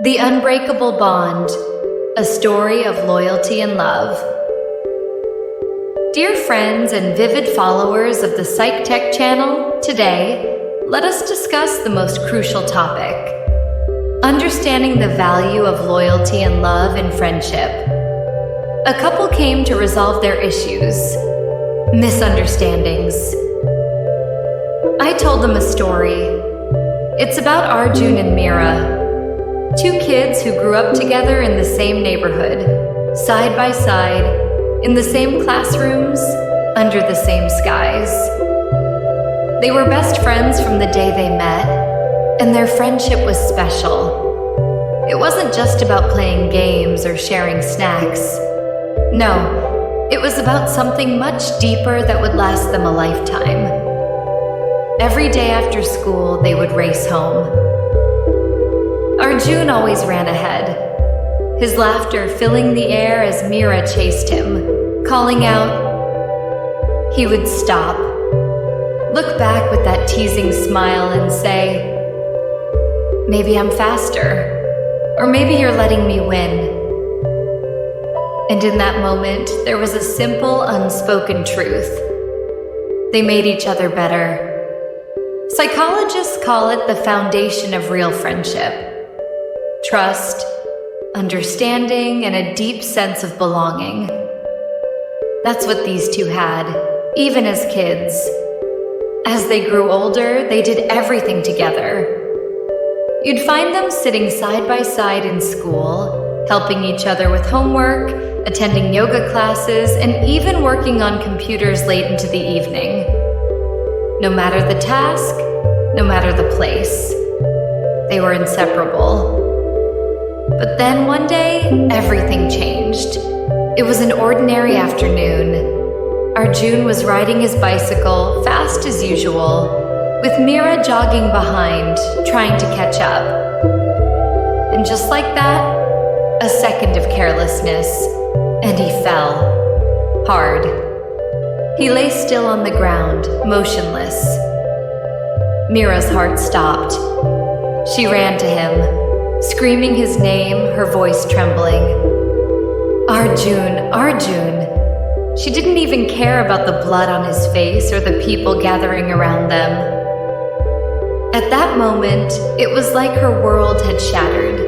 The Unbreakable Bond, a story of loyalty and love. Dear friends and vivid followers of the PsychTech channel, today, let us discuss the most crucial topic: understanding the value of loyalty and love in friendship. A couple came to resolve their issues, misunderstandings. I told them a story. It's about Arjun and Meera, two kids who grew up together in the same neighborhood, side by side, in the same classrooms, under the same skies. They were best friends from the day they met, and their friendship was special. It wasn't just about playing games or sharing snacks. No, it was about something much deeper that would last them a lifetime. Every day after school, they would race home. Arjun always ran ahead, his laughter filling the air as Meera chased him, calling out. He would stop, look back with that teasing smile and say, "Maybe I'm faster, or maybe you're letting me win." And in that moment, there was a simple, unspoken truth. They made each other better. Psychologists call it the foundation of real friendship. Trust, understanding, and a deep sense of belonging. That's what these two had, even as kids. As they grew older, they did everything together. You'd find them sitting side by side in school, helping each other with homework, attending yoga classes, and even working on computers late into the evening. No matter the task, no matter the place, they were inseparable. But then one day, everything changed. It was an ordinary afternoon. Arjun was riding his bicycle, fast as usual, with Meera jogging behind, trying to catch up. And just like that, a second of carelessness, and he fell. Hard. He lay still on the ground, motionless. Meera's heart stopped. She ran to him, screaming his name, her voice trembling. Arjun, Arjun. She didn't even care about the blood on his face or the people gathering around them. At that moment, it was like her world had shattered.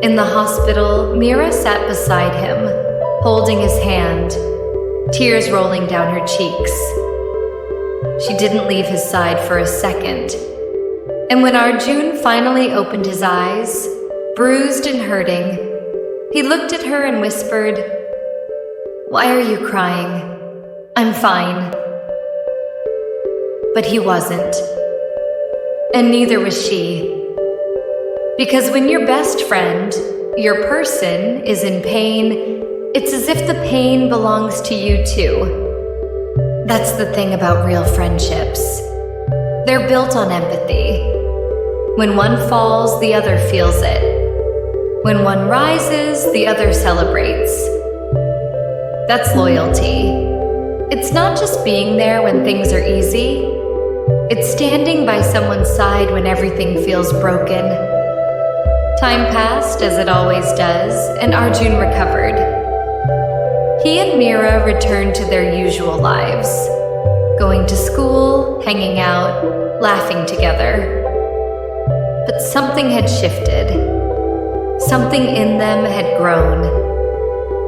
In the hospital, Meera sat beside him, holding his hand, tears rolling down her cheeks. She didn't leave his side for a second. And when Arjun finally opened his eyes, bruised and hurting, he looked at her and whispered, "Why are you crying? I'm fine." But he wasn't. And neither was she. Because when your best friend, your person, is in pain, it's as if the pain belongs to you too. That's the thing about real friendships. They're built on empathy. When one falls, the other feels it. When one rises, the other celebrates. That's loyalty. It's not just being there when things are easy. It's standing by someone's side when everything feels broken. Time passed, as it always does, and Arjun recovered. He and Meera returned to their usual lives, going to school, hanging out, laughing together. But something had shifted. Something in them had grown.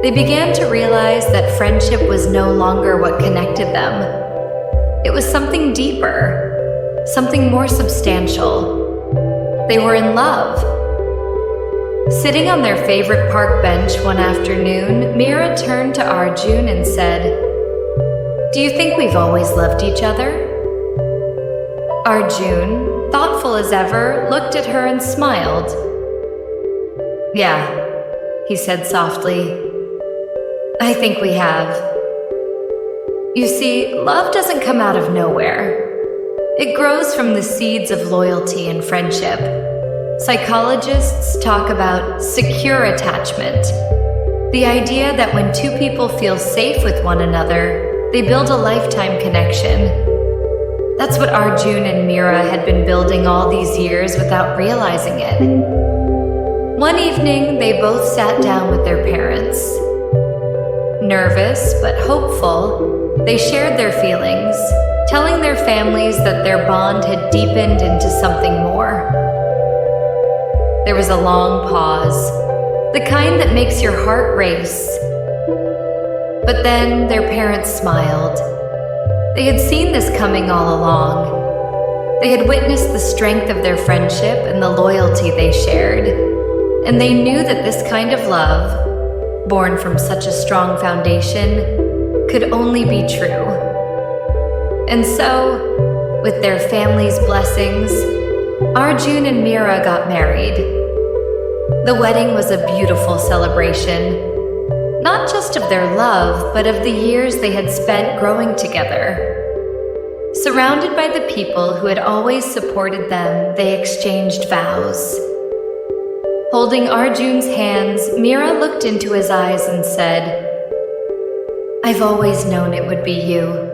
They began to realize that friendship was no longer what connected them. It was something deeper, something more substantial. They were in love. Sitting on their favorite park bench one afternoon, Meera turned to Arjun and said, "Do you think we've always loved each other?" Arjun, thoughtful as ever, looked at her and smiled. "Yeah," he said softly. "I think we have." You see, love doesn't come out of nowhere. It grows from the seeds of loyalty and friendship. Psychologists talk about secure attachment, the idea that when two people feel safe with one another, they build a lifetime connection. That's what Arjun and Meera had been building all these years without realizing it. One evening, they both sat down with their parents. Nervous but hopeful, they shared their feelings, telling their families that their bond had deepened into something more. There was a long pause, the kind that makes your heart race. But then their parents smiled. They had seen this coming all along. They had witnessed the strength of their friendship and the loyalty they shared, and they knew that this kind of love, born from such a strong foundation, could only be true. And so, with their family's blessings, Arjun and Meera got married. The wedding was a beautiful celebration, not just of their love, but of the years they had spent growing together. Surrounded by the people who had always supported them, they exchanged vows. Holding Arjun's hands, Meera looked into his eyes and said, "I've always known it would be you."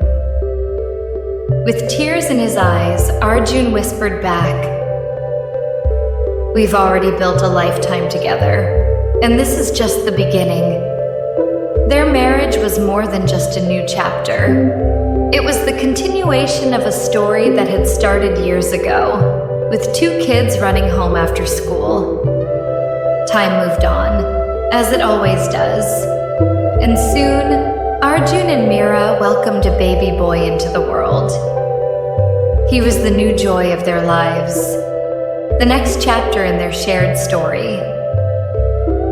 With tears in his eyes, Arjun whispered back, "We've already built a lifetime together, and this is just the beginning." Their marriage was more than just a new chapter. It was the continuation of a story that had started years ago, with 2 kids running home after school. Time moved on, as it always does, and soon, Arjun and Meera welcomed a baby boy into the world. He was the new joy of their lives, the next chapter in their shared story.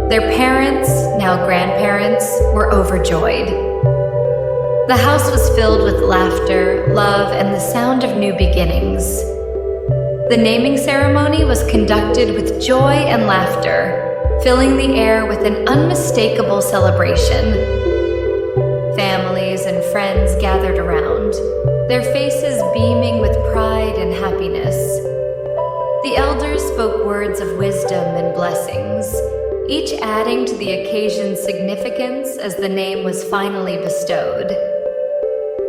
Their parents, now grandparents, were overjoyed. The house was filled with laughter, love, and the sound of new beginnings. The naming ceremony was conducted with joy and laughter, filling the air with an unmistakable celebration. Families and friends gathered around, their faces beaming with pride and happiness. The elders spoke words of wisdom and blessings, each adding to the occasion's significance as the name was finally bestowed.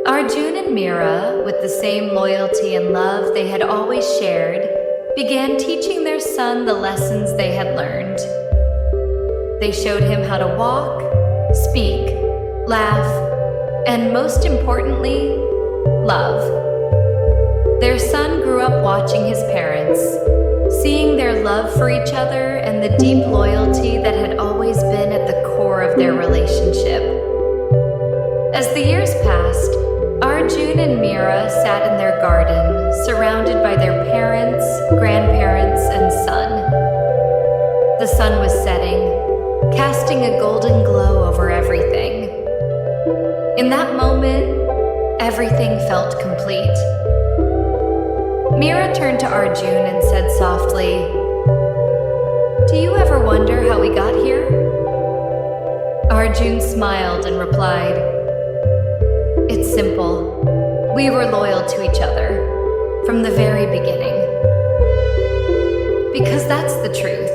Arjun and Meera, with the same loyalty and love they had always shared, began teaching their son the lessons they had learned. They showed him how to walk, speak, laugh, and most importantly, love. Their son grew up watching his parents, seeing their love for each other and the deep loyalty that had always been at the core of their relationship. As the years passed, Arjun and Meera sat in their garden, surrounded by their parents, grandparents, and son. The sun was setting, casting a golden glow over everything. In that moment, everything felt complete. Meera turned to Arjun and said softly, "Do you ever wonder how we got here?" Arjun smiled and replied, "It's simple. We were loyal to each other from the very beginning." Because that's the truth.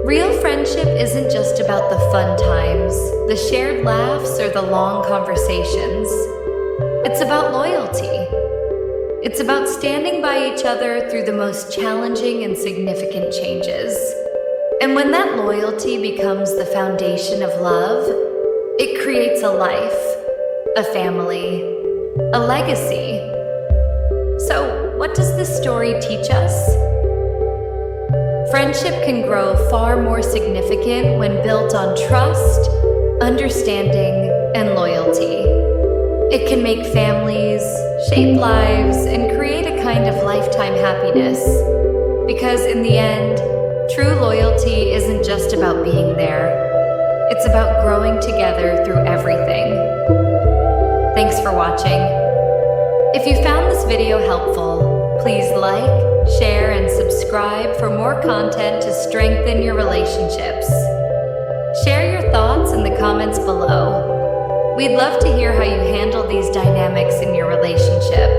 Real friendship isn't just about the fun times, the shared laughs, or the long conversations. It's about loyalty. It's about standing by each other through the most challenging and significant changes. And when that loyalty becomes the foundation of love, it creates a life, a family, a legacy. So, what does this story teach us? Friendship can grow far more significant when built on trust, understanding, and loyalty. It can make families, shape lives, and create a kind of lifetime happiness. Because in the end, true loyalty isn't just about being there. It's about growing together through everything. Thanks for watching. If you found this video helpful, please like, share, and subscribe for more content to strengthen your relationships. Share your thoughts in the comments below. We'd love to hear how you handle these dynamics in your relationship.